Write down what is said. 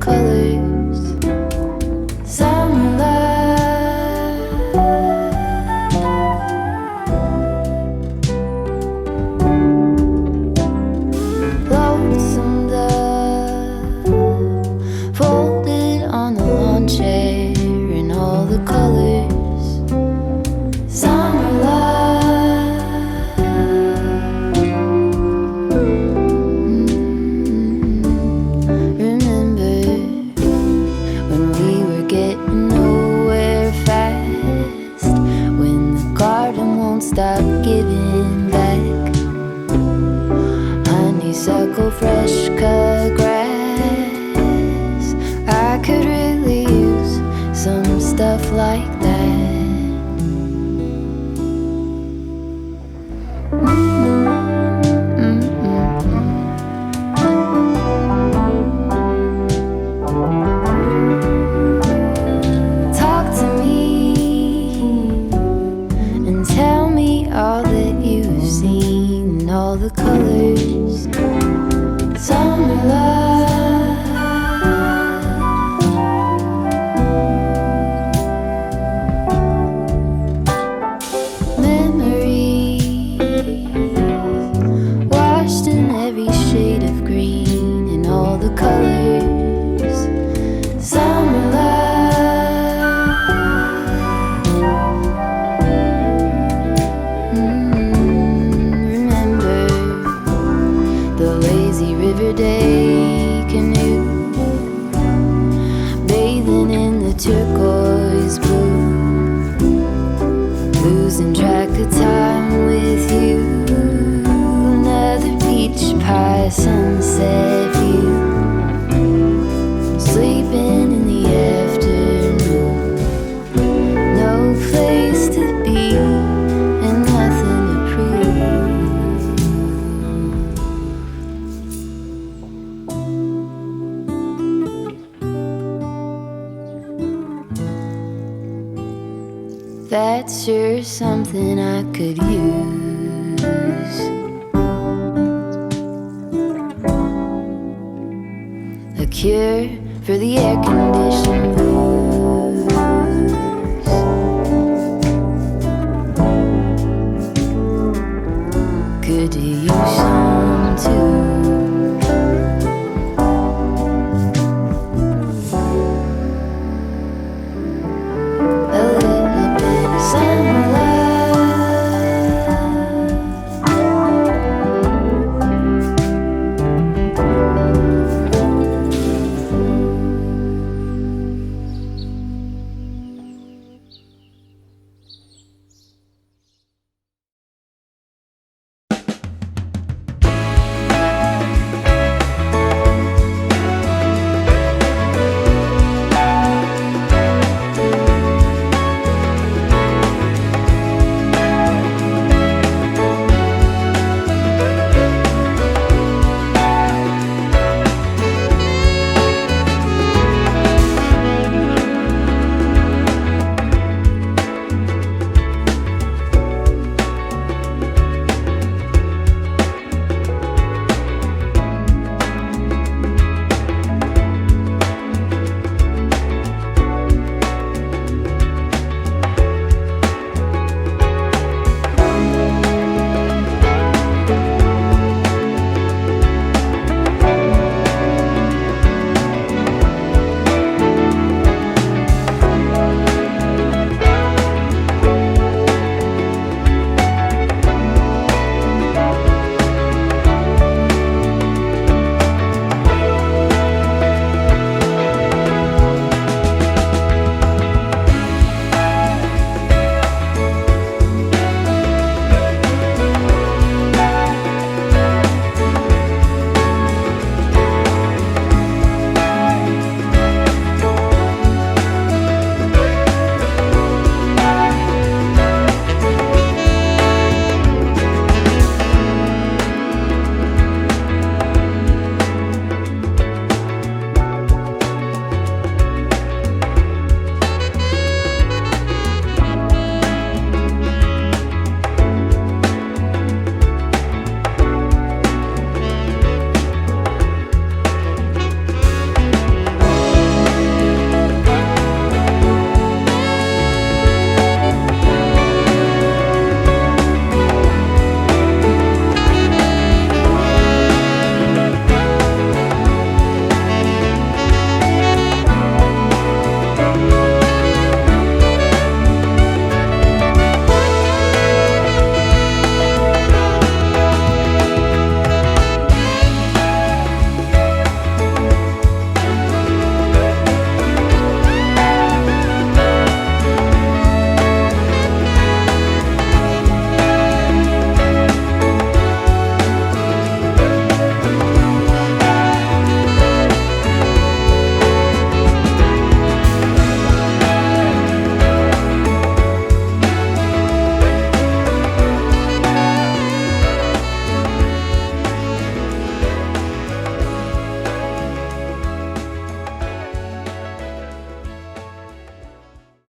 colors. Summer love, lonesome dove, folded on the lawn chair in all the colors. Summer love, remember when we were getting nowhere fast, when the garden won't stop giving back honeysuckle, fresh cut grass. I could really use some stuff like that. Talk to me and tell me all that you've seen, all the colors. Summer love, memories washed in every shade of green and all the colors. Summer love, remember the lazy river day canoe, bathing in the turquoise blue, losing track of time with you. Another peach pie sunset view, sleeping in the afternoon. No place to be and nothing to prove. That's sure something I could use. A cure for the air-conditioned